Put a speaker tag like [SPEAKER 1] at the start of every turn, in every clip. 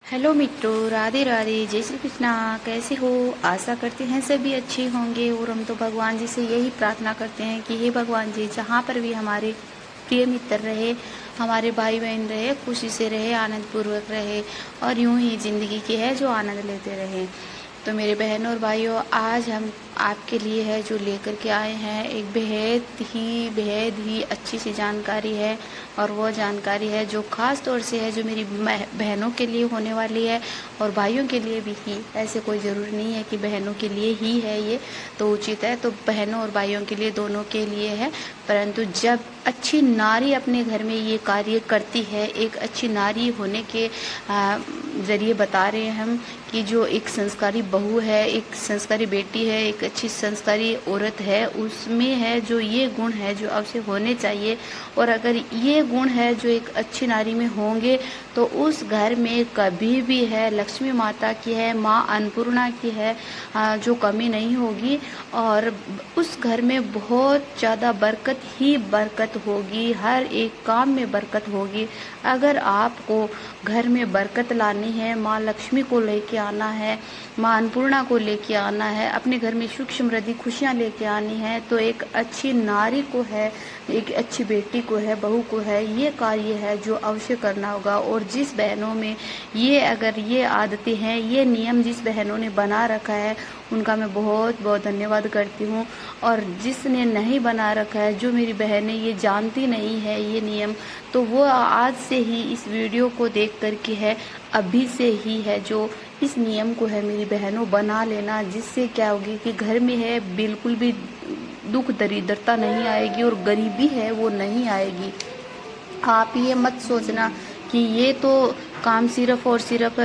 [SPEAKER 1] Hello मित्रों, राधे राधे, जय श्री कृष्णा। कैसे हो? आशा करते हैं सभी अच्छे होंगे। और हम तो भगवान जी से यही प्रार्थना करते हैं कि हे भगवान जी, जहाँ पर भी हमारे प्रिय मित्र रहे, हमारे भाई बहन रहे, खुशी से रहे, आनंद पूर्वक रहे और यूं ही ज़िंदगी की है जो आनंद लेते रहे। तो मेरे बहनों और भाइयों, आज हम आपके लिए है जो लेकर के आए हैं एक बेहद ही अच्छी सी जानकारी है। और वो जानकारी है जो ख़ास तौर से है जो मेरी बहनों के लिए होने वाली है और भाइयों के लिए भी ही। ऐसे कोई ज़रूरी नहीं है कि बहनों के लिए ही है ये तो उचित है, तो बहनों और भाइयों के लिए, दोनों के लिए है। परंतु जब अच्छी नारी अपने घर में ये कार्य करती है, एक अच्छी नारी होने के ज़रिए बता रहे हैं हम कि जो एक संस्कारी बहू है, एक संस्कारी बेटी है, एक अच्छी संस्कारी औरत है, उसमें है जो ये गुण है जो अवश्य होने चाहिए। और अगर ये गुण है जो एक अच्छी नारी में होंगे तो उस घर में कभी भी है लक्ष्मी माता की है, माँ अन्नपूर्णा की है, जो कमी नहीं होगी। और उस घर में बहुत ज़्यादा बरकत ही बरकत होगी, हर एक काम में बरकत होगी। अगर आपको घर में बरकत लानी है, माँ लक्ष्मी को लेके आना है, माँ अन्नपूर्णा को लेके आना है, अपने घर में सुख समृद्धि खुशियाँ लेके आनी है, तो एक अच्छी नारी को है, एक अच्छी बेटी को है, बहू को है, ये कार्य है जो अवश्य करना होगा। और जिस बहनों में ये अगर ये आदतें हैं, ये नियम जिस बहनों ने बना रखा है, उनका मैं बहुत बहुत धन्यवाद करती हूँ। और जिसने नहीं बना रखा है, जो मेरी बहनें ये जानती नहीं है ये नियम, तो वो आज से ही इस वीडियो को देख करके है, अभी से ही है जो इस नियम को है मेरी बहनों बना लेना। जिससे क्या होगी कि घर में है बिल्कुल भी दुख दरिद्रता नहीं आएगी और गरीबी है वो नहीं आएगी। आप ये मत सोचना कि ये तो काम सिर्फ और सिर्फ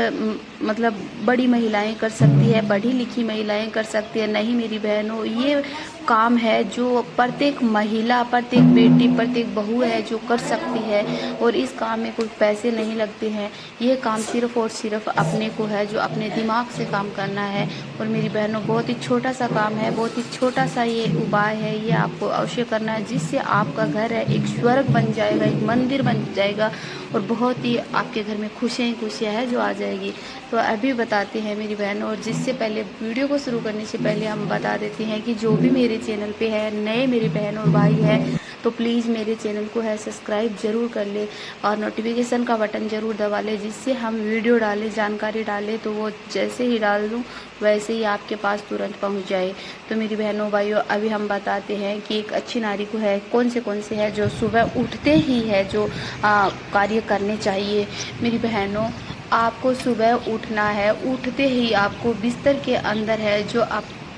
[SPEAKER 1] मतलब बड़ी महिलाएं कर सकती है, पढ़ी लिखी महिलाएं कर सकती है। नहीं मेरी बहनों, ये काम है जो प्रत्येक महिला, प्रत्येक बेटी, प्रत्येक बहू है जो कर सकती है। और इस काम में कोई पैसे नहीं लगते हैं, ये काम सिर्फ और सिर्फ अपने को है जो अपने दिमाग से काम करना है। और मेरी बहनों, बहुत ही छोटा सा काम है, बहुत ही छोटा सा ये उपाय है, ये आपको अवश्य करना है, जिससे आपका घर है एक स्वर्ग बन जाएगा, एक मंदिर बन जाएगा और बहुत ही आपके घर में खुशियाँ है जो आ जाएगी। तो अभी बताते हैं मेरी बहनों। और जिससे पहले वीडियो को शुरू करने से पहले हम बता देते हैं कि जो भी मेरे चैनल पे है, नए मेरे बहन और भाई हैं, तो प्लीज़ मेरे चैनल को है सब्सक्राइब ज़रूर कर ले और नोटिफिकेशन का बटन ज़रूर दबा ले, जिससे हम वीडियो डालें, जानकारी डालें तो वो जैसे ही डाल दूँ वैसे ही आपके पास तुरंत पहुंच जाए। तो मेरी बहनों भाइयों, अभी हम बताते हैं कि एक अच्छी नारी को है कौन से है जो सुबह उठते ही है जो कार्य करने चाहिए। मेरी बहनों, आपको सुबह उठना है, उठते ही आपको बिस्तर के अंदर है जो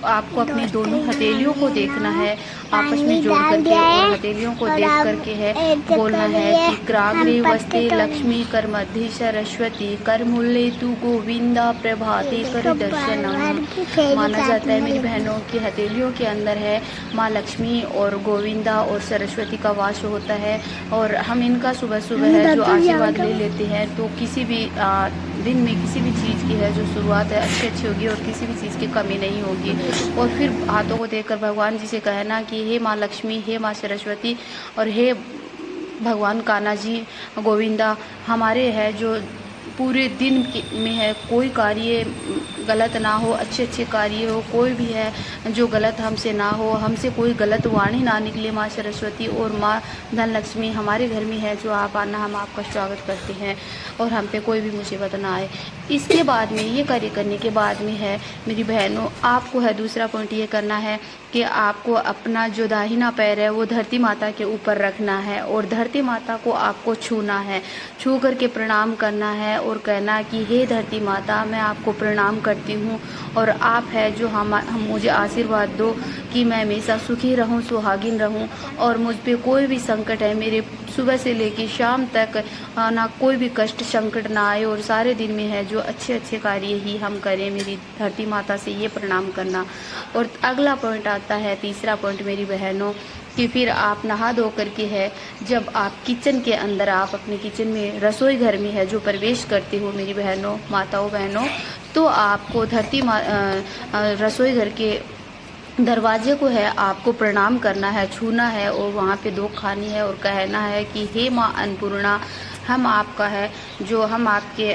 [SPEAKER 1] आपको अपनी दोनों हथेलियों को देखना है, आपस में जोड़ करके और हथेलियों को देख करके है बोलना है कि ग्राग्रे वस्ते लक्ष्मी कर मध्य सरस्वती कर मूल्य तू गोविंदा प्रभाते कर दर्शनम। माना जाता है मेरी बहनों की हथेलियों के अंदर है माँ लक्ष्मी और गोविंदा और सरस्वती का वास होता है। और हम इनका सुबह सुबह है जो आशीर्वाद ले लेते हैं, तो किसी भी दिन में किसी भी चीज़ की है जो शुरुआत है अच्छी होगी और किसी भी चीज़ की कमी नहीं होगी। और फिर हाथों को देखकर भगवान जी से कहना कि हे माँ लक्ष्मी, हे माँ सरस्वती और हे भगवान कान्हा जी, गोविंदा, हमारे है जो पूरे दिन में है कोई कार्य गलत ना हो, अच्छे कार्य हो, कोई भी है जो गलत हमसे ना हो, हमसे कोई गलत वाणी ना निकले। माँ सरस्वती और माँ धन लक्ष्मी, हमारे घर में है जो आप आना, हम आपका स्वागत करते हैं और हम पे कोई भी मुसीबत ना आए। इसके बाद में ये कार्य करने के बाद में है मेरी बहनों, आपको है दूसरा पॉइंट ये करना है कि आपको अपना जो दाहिना पैर है वो धरती माता के ऊपर रखना है और धरती माता को आपको छूना है, छू करके प्रणाम करना है और कहना कि हे धरती माता, मैं आपको प्रणाम करती हूँ और आप है जो हम मुझे आशीर्वाद दो कि मैं हमेशा सुखी रहूँ, सुहागिन रहूँ और मुझ पे कोई भी संकट है मेरे सुबह से लेकर शाम तक ना कोई भी कष्ट संकट ना आए और सारे दिन में है जो अच्छे कार्य ही हम करें। मेरी धरती माता से ये प्रणाम करना। और अगला पॉइंट आता है, तीसरा पॉइंट मेरी बहनों, कि फिर आप नहा धो करके है जब आप किचन के अंदर, आप अपने किचन में रसोई घर में है जो प्रवेश करते हो मेरी बहनों, माताओं बहनों, तो आपको रसोई घर के दरवाजे को है आपको प्रणाम करना है, छूना है और वहाँ पे दो खानी है और कहना है कि हे माँ अन्नपूर्णा, हम आपका है जो हम आपके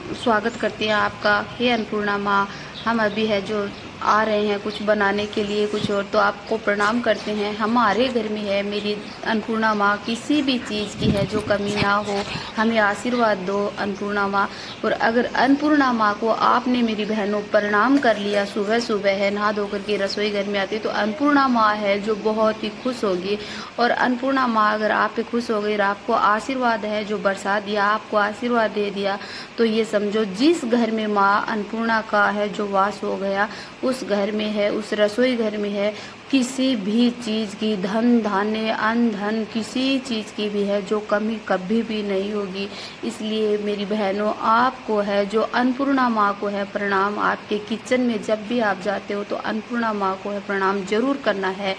[SPEAKER 1] स्वागत करते हैं आपका। हे अन्नपूर्णा माँ, हम अभी है जो आ रहे हैं कुछ बनाने के लिए कुछ और, तो आपको प्रणाम करते हैं। हमारे घर में है मेरी अन्नपूर्णा माँ, किसी भी चीज़ की है जो कमी ना हो, हमें आशीर्वाद दो अन्नपूर्णा माँ। और अगर अन्नपूर्णा माँ को आपने मेरी बहनों प्रणाम कर लिया, सुबह सुबह है नहा धो करके रसोई घर में आती, तो अन्नपूर्णा माँ है जो बहुत ही खुश होगी। और अन्नपूर्णा माँ अगर आप पे खुश हो गई और आपको आशीर्वाद है जो बरसा दिया, आपको आशीर्वाद दे दिया, तो ये समझो जिस घर में माँ अन्नपूर्णा का है जो वास हो गया, उस घर में है, उस रसोई घर में है, किसी भी चीज़ की, धन धान्य अन्न धन किसी चीज़ की भी है जो कमी कभी भी नहीं होगी। इसलिए मेरी बहनों, आपको है जो अन्नपूर्णा माँ को है प्रणाम। आपके किचन में जब भी आप जाते हो तो अन्नपूर्णा माँ को है प्रणाम जरूर करना है।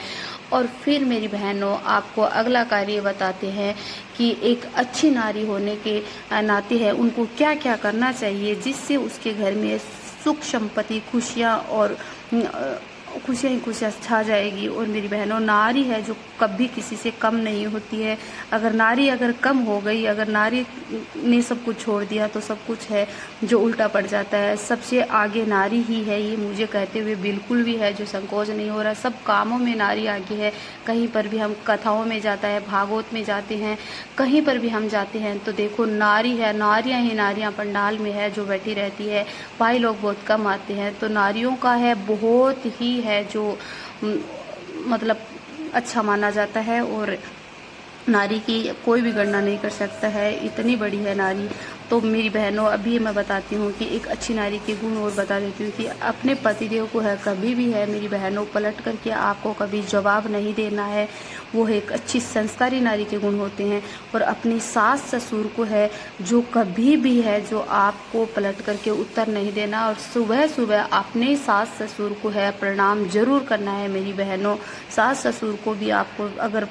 [SPEAKER 1] और फिर मेरी बहनों, आपको अगला कार्य बताते हैं कि एक अच्छी नारी होने के नाते है उनको क्या क्या करना चाहिए जिससे उसके घर में सुख संपत्ति खुशियाँ और खुशियाँ ही खुशियाँ छा जाएगी। और मेरी बहनों, नारी है जो कभी किसी से कम नहीं होती है। अगर नारी अगर कम हो गई, अगर नारी ने सब कुछ छोड़ दिया, तो सब कुछ है जो उल्टा पड़ जाता है। सबसे आगे नारी ही है, ये मुझे कहते हुए बिल्कुल भी है जो संकोच नहीं हो रहा। सब कामों में नारी आगे है। कहीं पर भी हम कथाओं में जाता है, भागवत में जाते हैं, कहीं पर भी हम जाते हैं तो देखो नारी है, नारियां ही नारियां पंडाल में है जो बैठी रहती है। भाई लोग बहुत कम आते हैं, तो नारियों का है बहुत ही है जो मतलब अच्छा माना जाता है। और नारी की कोई भी गणना नहीं कर सकता है, इतनी बड़ी है नारी। तो मेरी बहनों, अभी मैं बताती हूँ कि एक अच्छी नारी के गुण और बता देती हूँ कि अपने पतिदेव को है कभी भी है मेरी बहनों पलट करके आपको कभी जवाब नहीं देना है। वो एक अच्छी संस्कारी नारी के गुण होते हैं। और अपनी सास ससुर को है जो कभी भी है जो आपको पलट करके उत्तर नहीं देना। और सुबह सुबह अपने सास ससुर को है प्रणाम जरूर करना है मेरी बहनों। सास ससुर को भी आपको अगर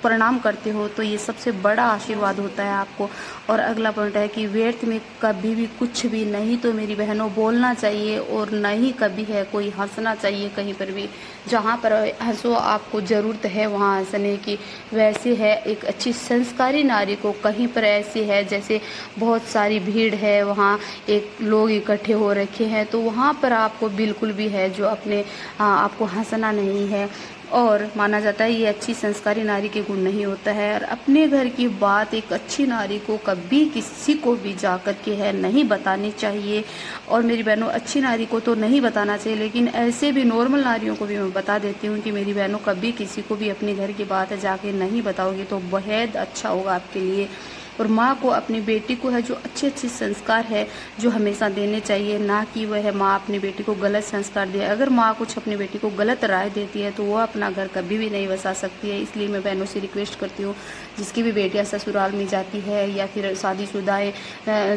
[SPEAKER 1] प्रणाम करते हो तो ये सबसे बड़ा आशीर्वाद होता है आपको। और अगला पॉइंट है कि व्यर्थ में कभी भी कुछ भी नहीं तो मेरी बहनों बोलना चाहिए, और नहीं कभी है कोई हंसना चाहिए कहीं पर भी। जहाँ पर हंसो, आपको ज़रूरत है वहाँ हंसने की। वैसे है एक अच्छी संस्कारी नारी को कहीं पर ऐसे है जैसे बहुत सारी भीड़ है, वहाँ एक लोग इकट्ठे हो रखे हैं, तो वहाँ पर आपको बिल्कुल भी है जो अपने आपको हंसना नहीं है। और माना जाता है ये अच्छी संस्कारी नारी के गुण नहीं होता है। और अपने घर की बात एक अच्छी नारी को कभी किसी को भी जा कर के है नहीं बतानी चाहिए। और मेरी बहनों, अच्छी नारी को तो नहीं बताना चाहिए, लेकिन ऐसे भी नॉर्मल नारियों को भी मैं बता देती हूँ कि मेरी बहनों कभी किसी को भी अपने घर की बात जाके नहीं बताओगी तो बेहद अच्छा होगा आपके लिए। और माँ को अपनी बेटी को है जो अच्छे अच्छे संस्कार है जो हमेशा देने चाहिए, ना कि वह माँ अपनी बेटी को गलत संस्कार दे। अगर माँ कुछ अपनी बेटी को गलत राय देती है तो वो अपना घर कभी भी नहीं बसा सकती है। इसलिए मैं बहनों से रिक्वेस्ट करती हूँ, जिसकी भी बेटियाँ ससुराल में जाती है या फिर शादीशुदाएँ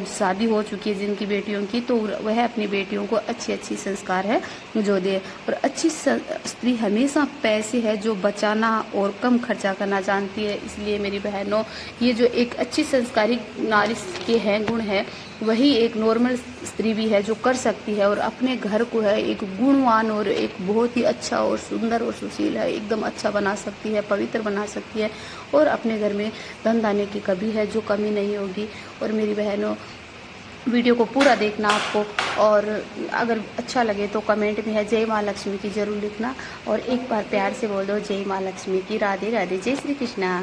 [SPEAKER 1] शादी हो चुकी है जिनकी बेटियों की, तो वह अपनी बेटियों को अच्छी अच्छी संस्कार है जो दे। और अच्छी स्त्री हमेशा पैसे है जो बचाना और कम खर्चा करना जानती है। इसलिए मेरी बहनों, ये जो एक अच्छी संस्कारी नारी के हैं गुण है, वही एक नॉर्मल स्त्री भी है जो कर सकती है। और अपने घर को है एक गुणवान और एक बहुत ही अच्छा और सुंदर और सुशील है एकदम अच्छा बना सकती है, पवित्र बना सकती है। और अपने घर में धन धान्य की कभी है जो कमी नहीं होगी। और मेरी बहनों, वीडियो को पूरा देखना आपको, और अगर अच्छा लगे तो कमेंट में है जय माँ लक्ष्मी की ज़रूर लिखना। और एक बार प्यार से बोल दो जय माँ लक्ष्मी की। राधे राधे, जय श्री कृष्णा।